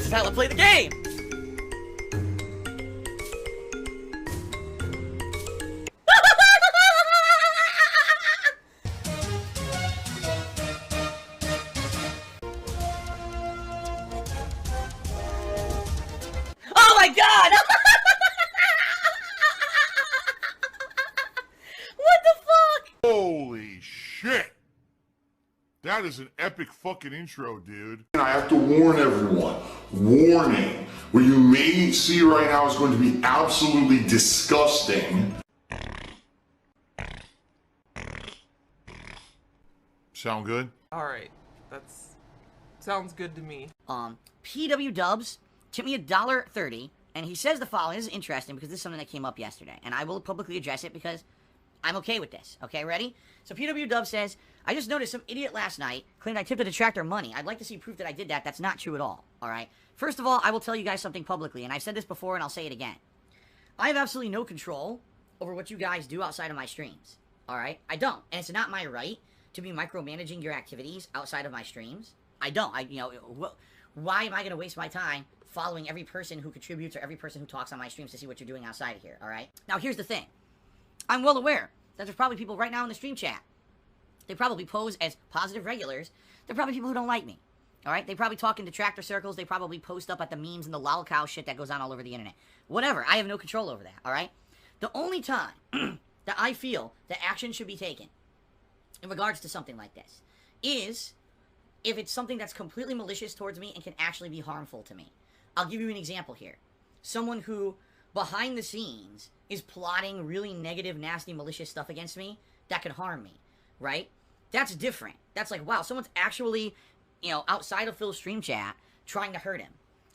This is how I play the game! Oh my god! What the fuck? Holy shit! That is an epic fucking intro, dude. And I have to warn everyone, warning, what you may see right now is going to be absolutely disgusting. Sound good? Alright, sounds good to me. PW Dubs tipped me $1.30, and he says the following. This is interesting because this is something that came up yesterday, and I will publicly address it because I'm okay with this. Okay, ready? So PW Dubs says, I just noticed some idiot last night claimed I tipped a detractor money. I'd like to see proof that I did that. That's not true at all. Alright? First of all, I will tell you guys something publicly, and I've said this before and I'll say it again. I have absolutely no control over what you guys do outside of my streams. Alright? I don't. And it's not my right to be micromanaging your activities outside of my streams. I don't. Why am I going to waste my time following every person who contributes or every person who talks on my streams to see what you're doing outside of here, alright? Now, here's the thing. I'm well aware that there's probably people right now in the stream chat. They probably pose as positive regulars. They're probably people who don't like me, alright? They probably talk in detractor circles. They probably post up at the memes and the lolcow shit that goes on all over the internet. Whatever. I have no control over that, alright? The only time that I feel that action should be taken in regards to something like this is if it's something that's completely malicious towards me and can actually be harmful to me. I'll give you an example here. Someone who, behind the scenes, is plotting really negative, nasty, malicious stuff against me that could harm me, right? That's different. That's like, wow, someone's actually, outside of Phil's stream chat trying to hurt him.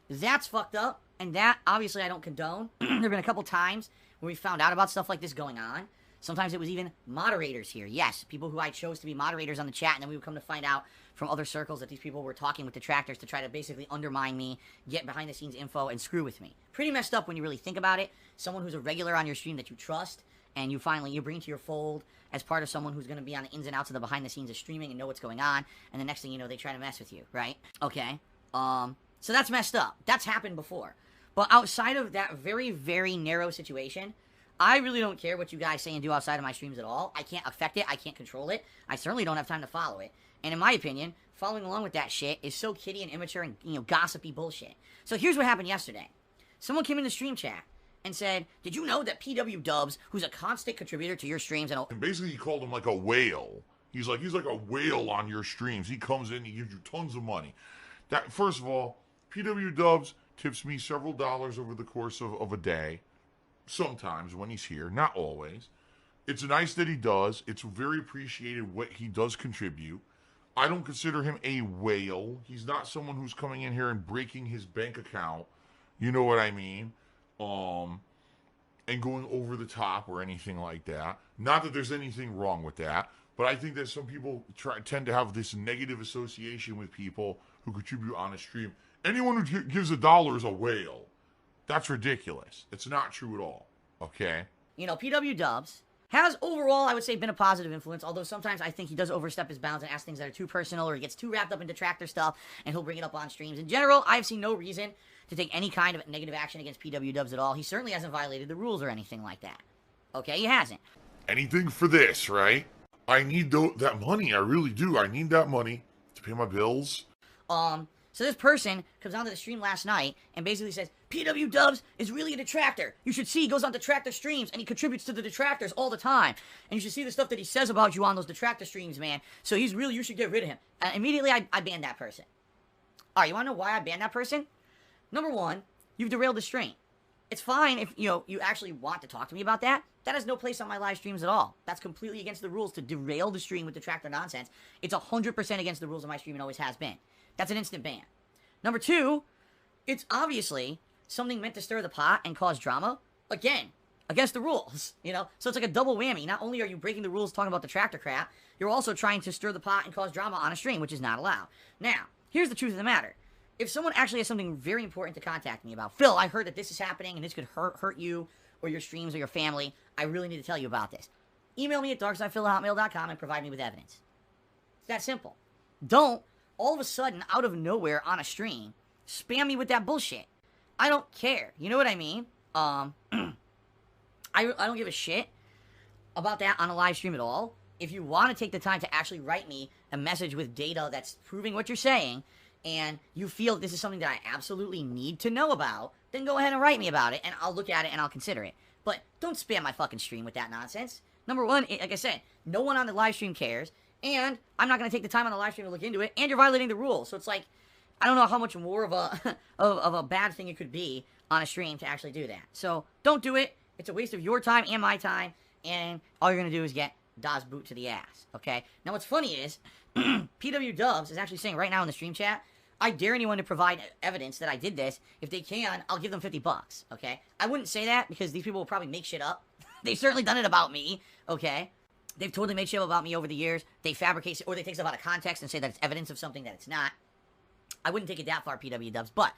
That's fucked up, and that, obviously, I don't condone. There have been a couple times where we found out about stuff like this going on. Sometimes it was even moderators here. Yes, people who I chose to be moderators on the chat, and then we would come to find out from other circles that these people were talking with detractors to try to basically undermine me, get behind-the-scenes info, and screw with me. Pretty messed up when you really think about it. Someone who's a regular on your stream that you trust, and you bring to your fold as part of someone who's going to be on the ins and outs of the behind-the-scenes of streaming and know what's going on, and the next thing you know, they try to mess with you, right? Okay, so that's messed up. That's happened before. But outside of that very, very narrow situation, I really don't care what you guys say and do outside of my streams at all. I can't affect it. I can't control it. I certainly don't have time to follow it. And in my opinion, following along with that shit is so kiddie and immature and, gossipy bullshit. So here's what happened yesterday. Someone came in the stream chat and said, did you know that PW Dubs, who's a constant contributor to your streams and basically he called him like a whale. He's like a whale on your streams. He comes in, he gives you tons of money. That, first of all, PW Dubs tips me several dollars over the course of a day. Sometimes when he's here, not always. It's nice that he does. It's very appreciated what he does contribute. I don't consider him a whale. He's not someone who's coming in here and breaking his bank account. You know what I mean? And going over the top or anything like that. Not that there's anything wrong with that, but I think that some people tend to have this negative association with people who contribute on a stream. Anyone who gives $1 is a whale. That's ridiculous. It's not true at all. Okay? PW Dubs has overall, I would say, been a positive influence, although sometimes I think he does overstep his bounds and ask things that are too personal, or he gets too wrapped up in detractor stuff, and he'll bring it up on streams. In general, I've seen no reason to take any kind of negative action against PW Dubs at all. He certainly hasn't violated the rules or anything like that. Okay? He hasn't. Anything for this, right? I need that money. I really do. I need that money to pay my bills. So this person comes onto the stream last night and basically says, PW Dubs is really a detractor. You should see he goes on detractor streams and he contributes to the detractors all the time. And you should see the stuff that he says about you on those detractor streams, man. So you should get rid of him. And immediately I banned that person. Alright, you want to know why I banned that person? Number one, you've derailed the stream. It's fine if, you actually want to talk to me about that. That has no place on my live streams at all. That's completely against the rules to derail the stream with detractor nonsense. It's 100% against the rules of my stream and always has been. That's an instant ban. Number two, it's obviously something meant to stir the pot and cause drama. Again, against the rules, So it's like a double whammy. Not only are you breaking the rules talking about detractor crap, you're also trying to stir the pot and cause drama on a stream, which is not allowed. Now, here's the truth of the matter. If someone actually has something very important to contact me about, Phil, I heard that this is happening and this could hurt you or your streams or your family, I really need to tell you about this. Email me at darksidephil@hotmail.com and provide me with evidence. It's that simple. Don't all of a sudden, out of nowhere on a stream, spam me with that bullshit. I don't care. You know what I mean? I don't give a shit about that on a live stream at all. If you want to take the time to actually write me a message with data that's proving what you're saying, and you feel this is something that I absolutely need to know about, then go ahead and write me about it, and I'll look at it and I'll consider it. But don't spam my fucking stream with that nonsense. Number one, like I said, no one on the live stream cares, and I'm not going to take the time on the live stream to look into it, and you're violating the rules. So it's like, I don't know how much more of a of a bad thing it could be on a stream to actually do that. So don't do it. It's a waste of your time and my time, and all you're going to do is get Das boot to the ass, okay? Now what's funny is, PW Dubs is actually saying right now in the stream chat, I dare anyone to provide evidence that I did this. If they can, I'll give them $50, okay? I wouldn't say that because these people will probably make shit up. They've certainly done it about me, okay? They've totally made shit up about me over the years. They fabricate, or they take stuff out of context and say that it's evidence of something that it's not. I wouldn't take it that far, PW Dubs, but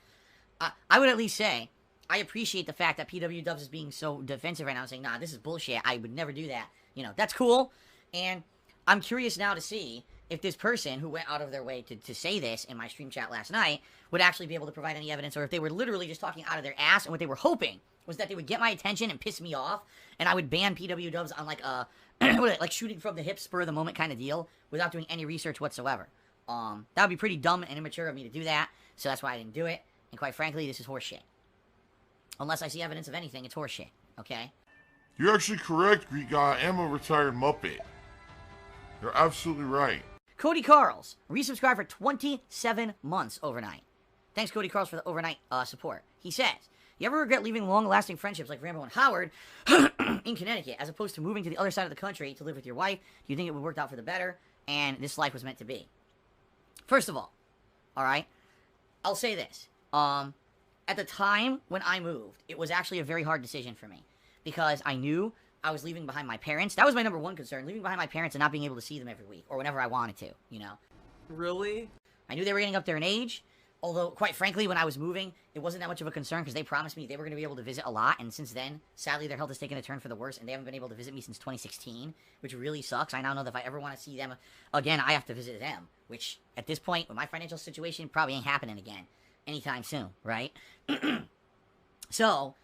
I would at least say I appreciate the fact that PW Dubs is being so defensive right now and saying, nah, this is bullshit. I would never do that. You know, that's cool. And I'm curious now to see if this person who went out of their way to say this in my stream chat last night would actually be able to provide any evidence, or if they were literally just talking out of their ass, and what they were hoping was that they would get my attention and piss me off, and I would ban PW Dubs on like a like shooting from the hip, spur of the moment kind of deal without doing any research whatsoever. That would be pretty dumb and immature of me to do that, so that's why I didn't do it. And quite frankly, this is horseshit. Unless I see evidence of anything, it's horseshit, okay? You're actually correct, Greek guy. I am a retired Muppet. You're absolutely right. Cody Carls, resubscribed for 27 months overnight. Thanks, Cody Carls, for the overnight support. He says, you ever regret leaving long-lasting friendships like Rambo and Howard in Connecticut, as opposed to moving to the other side of the country to live with your wife? Do you think it would work out for the better, and this life was meant to be? First of all right, I'll say this. At the time when I moved, it was actually a very hard decision for me, because I knew I was leaving behind my parents. That was my number one concern, leaving behind my parents and not being able to see them every week, or whenever I wanted to, you know? Really? I knew they were getting up there in age, although, quite frankly, when I was moving, it wasn't that much of a concern, because they promised me they were going to be able to visit a lot, and since then, sadly, their health has taken a turn for the worse, and they haven't been able to visit me since 2016, which really sucks. I now know that if I ever want to see them again, I have to visit them, which, at this point, with my financial situation, probably ain't happening again anytime soon, right? So,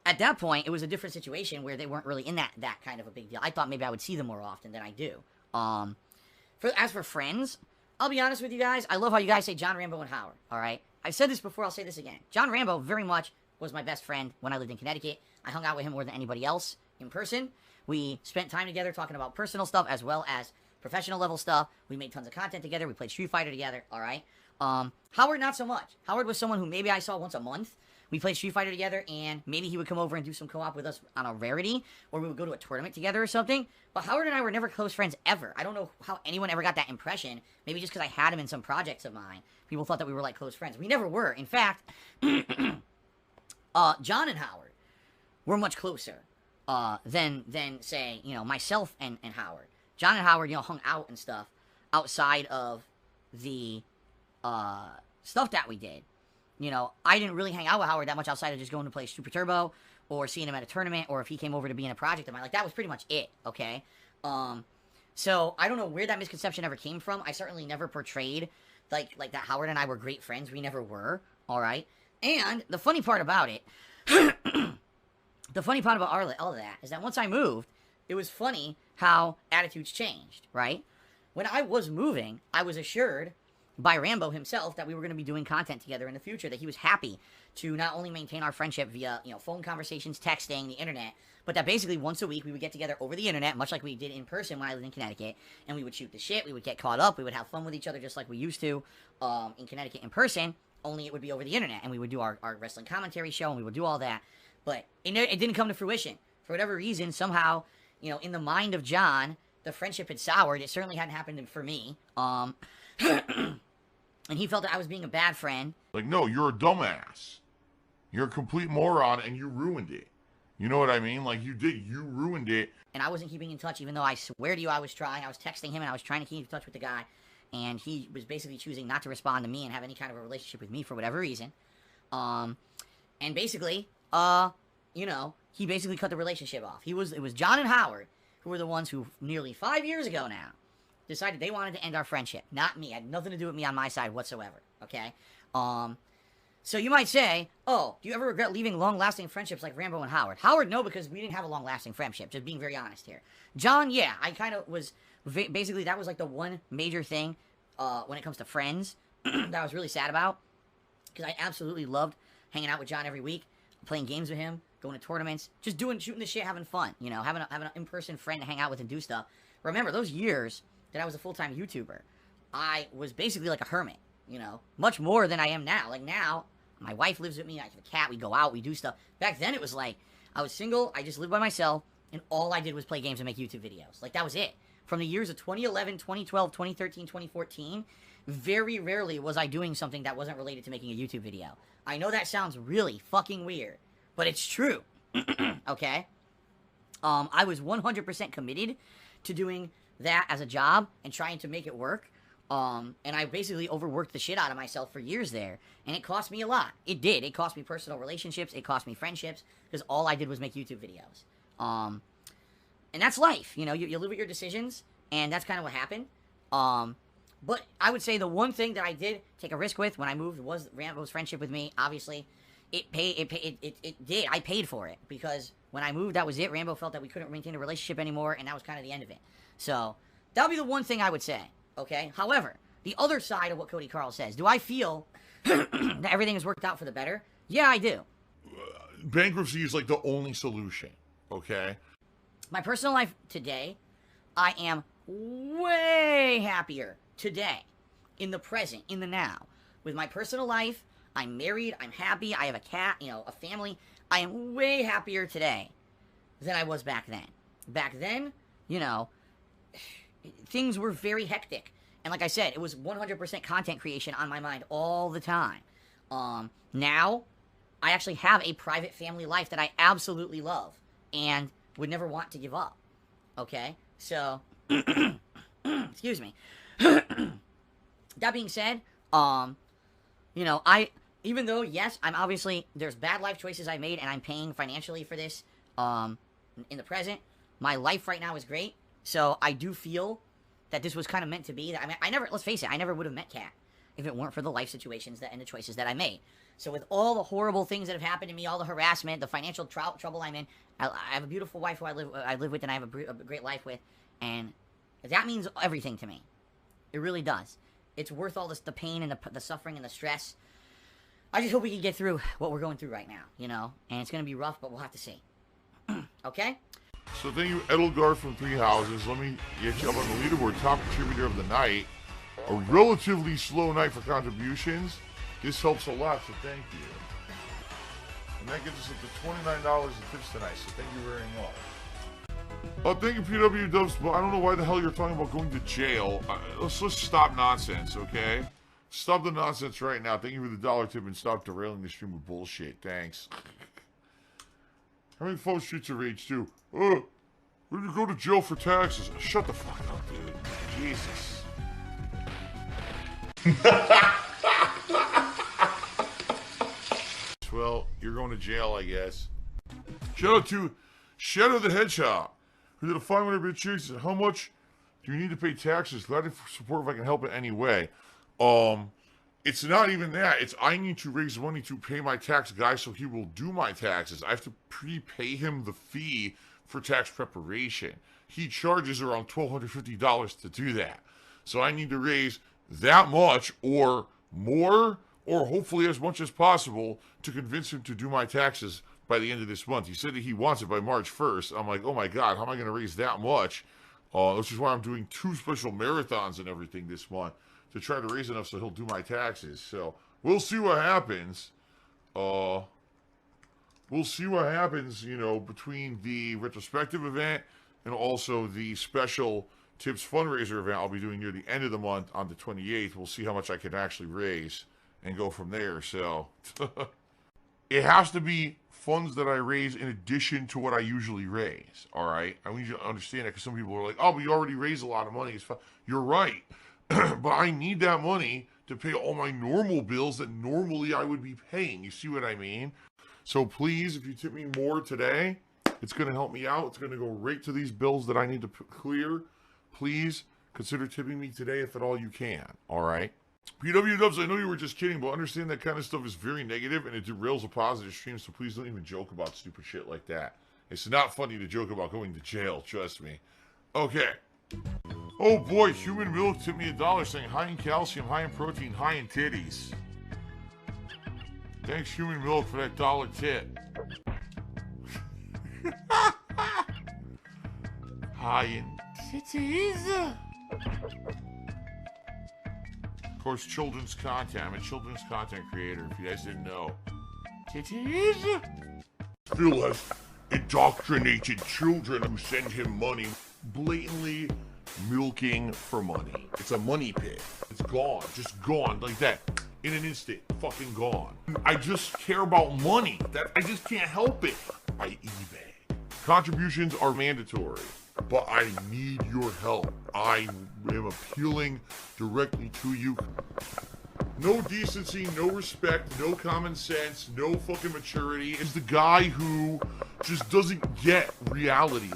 at that point, it was a different situation where they weren't really in that kind of a big deal. I thought maybe I would see them more often than I do. As for friends, I'll be honest with you guys. I love how you guys say John Rambo and Howard, all right? I've said this before. I'll say this again. John Rambo very much was my best friend when I lived in Connecticut. I hung out with him more than anybody else in person. We spent time together talking about personal stuff as well as professional level stuff. We made tons of content together. We played Street Fighter together, all right? Howard, not so much. Howard was someone who maybe I saw once a month. We played Street Fighter together, and maybe he would come over and do some co-op with us on a rarity, or we would go to a tournament together or something. But Howard and I were never close friends ever. I don't know how anyone ever got that impression. Maybe just because I had him in some projects of mine. People thought that we were like close friends. We never were. In fact, John and Howard were much closer than say, you know, myself and Howard. John and Howard, you know, hung out and stuff outside of the stuff that we did. You know, I didn't really hang out with Howard that much outside of just going to play Super Turbo or seeing him at a tournament, or if he came over to be in a project of mine. Like, that was pretty much it, okay? So I don't know where that misconception ever came from. I certainly never portrayed like that Howard and I were great friends. We never were, all right? And the funny part about it, the funny part about all of that is that once I moved, it was funny how attitudes changed, right? When I was moving, I was assured by Rambo himself that we were going to be doing content together in the future, that he was happy to not only maintain our friendship via, you know, phone conversations, texting, the internet, but that basically once a week we would get together over the internet, much like we did in person when I lived in Connecticut, and we would shoot the shit, we would get caught up, we would have fun with each other just like we used to in Connecticut in person, only it would be over the internet, and we would do our wrestling commentary show, and we would do all that, but it didn't come to fruition. For whatever reason, somehow, you know, in the mind of John, the friendship had soured. It certainly hadn't happened for me. And he felt that I was being a bad friend. Like, no, you're a dumbass. You're a complete moron, and you ruined it. You know what I mean? Like, you did. You ruined it. And I wasn't keeping in touch, even though I swear to you I was trying. I was texting him, and I was trying to keep in touch with the guy. And he was basically choosing not to respond to me and have any kind of a relationship with me for whatever reason. And basically, you know, he basically cut the relationship off. It was John and Howard who were the ones who, nearly 5 years ago now, decided they wanted to end our friendship. Not me. It had nothing to do with me on my side whatsoever, okay? So you might say, oh, do you ever regret leaving long-lasting friendships like Rambo and Howard? Howard, no, because we didn't have a long-lasting friendship, just being very honest here. John, yeah, I kind of was, basically that was like the one major thing when it comes to friends that I was really sad about, because I absolutely loved hanging out with John every week, playing games with him, going to tournaments, just shooting the shit, having fun, you know, having an in-person friend to hang out with and do stuff. Remember, those years that I was a full-time YouTuber, I was basically like a hermit, you know, much more than I am now. Like now, my wife lives with me, I have a cat, we go out, we do stuff. Back then it was like, I was single, I just lived by myself, and all I did was play games and make YouTube videos. Like that was it. From the years of 2011, 2012, 2013, 2014, very rarely was I doing something that wasn't related to making a YouTube video. I know that sounds really fucking weird, but it's true. Okay? I was 100% committed to doing that as a job and trying to make it work. And I basically overworked the shit out of myself for years there. And it cost me a lot. It did. It cost me personal relationships. It cost me friendships. Because all I did was make YouTube videos. And that's life. You know, you live with your decisions. And that's kind of what happened. But I would say the one thing that I did take a risk with when I moved was Rambo's friendship with me. Obviously, it did. I paid for it. Because when I moved, that was it. Rambo felt that we couldn't maintain a relationship anymore. And that was kind of the end of it. So, that would be the one thing I would say. Okay? However, the other side of what Cody Carl says, do I feel that everything has worked out for the better? Yeah, I do. Bankruptcy is like the only solution, okay? My personal life today, I am way happier today, in the present, in the now. With my personal life, I'm married, I'm happy, I have a cat, you know, a family. I am way happier today than I was back then. Back then, you know, things were very hectic. And like I said, it was 100% content creation on my mind all the time. Now, I actually have a private family life that I absolutely love and would never want to give up. Okay? So, excuse me. That being said, you know, even though, yes, I'm obviously, there's bad life choices I made and I'm paying financially for this, in the present, my life right now is great. So I do feel that this was kind of meant to be. I mean, let's face it, I never would have met Kat if it weren't for the life situations and the choices that I made. So with all the horrible things that have happened to me, all the harassment, the financial trouble I'm in, I have a beautiful wife who I live with and I have a great life with, and that means everything to me. It really does. It's worth all the pain and the suffering and the stress. I just hope we can get through what we're going through right now, you know? And it's going to be rough, but we'll have to see. Okay? So thank you, Edelgard from Three Houses. Let me get you up on the leaderboard. Top contributor of the night. A relatively slow night for contributions. This helps a lot, so thank you. And that gets us up to $29 in tips tonight, so thank you very much. Thank you, PW Dubs. But I don't know why the hell you're talking about going to jail. Let's stop nonsense, okay? Stop the nonsense right now. Thank you for the dollar tip and stop derailing the stream with bullshit. Thanks. How many phone streets of rage too? When you go to jail for taxes? Shut the fuck up, dude. Jesus. Well, you're going to jail, I guess. Shout out to Shadow the Hedgehog, who did a 500-bit cheers. How much do you need to pay taxes? Glad to support if I can help in any way. It's not even that. It's I need to raise money to pay my tax guy so he will do my taxes. I have to prepay him the fee for tax preparation. He charges around $1,250 to do that. So I need to raise that much or more, or hopefully as much as possible, to convince him to do my taxes by the end of this month. He said that he wants it by March 1st. I'm like, oh my God, how am I going to raise that much? Which is why I'm doing 2 special marathons and everything this month, to try to raise enough so he'll do my taxes. So we'll see what happens. We'll see what happens, you know, between the retrospective event and also the special tips fundraiser event I'll be doing near the end of the month on the 28th. We'll see how much I can actually raise and go from there. So it has to be funds that I raise in addition to what I usually raise. All right. I need you to understand that, because some people are like, oh, but you already raised a lot of money. It's fine. You're right. But I need that money to pay all my normal bills that normally I would be paying. You see what I mean? So please, if you tip me more today, it's going to help me out. It's going to go right to these bills that I need to clear. Please consider tipping me today if at all you can. All right? PW Dubs, I know you were just kidding, but understand that kind of stuff is very negative and it derails a positive stream, so please don't even joke about stupid shit like that. It's not funny to joke about going to jail, trust me. Okay. Oh boy, Human Milk tipped me $1 saying high in calcium, high in protein, high in titties. Thanks, Human Milk, for that $1 tip. High in titties. Of course, children's content. I'm a children's content creator, if you guys didn't know. Titties. Phil has indoctrinated children who send him money, Blatantly milking for money. It's a money pit. It's gone. Just gone like that. In an instant. Fucking gone. I just care about money. I just can't help it. I eBay. Contributions are mandatory, but I need your help. I am appealing directly to you. No decency, no respect, no common sense, no fucking maturity. Is the guy who just doesn't get reality.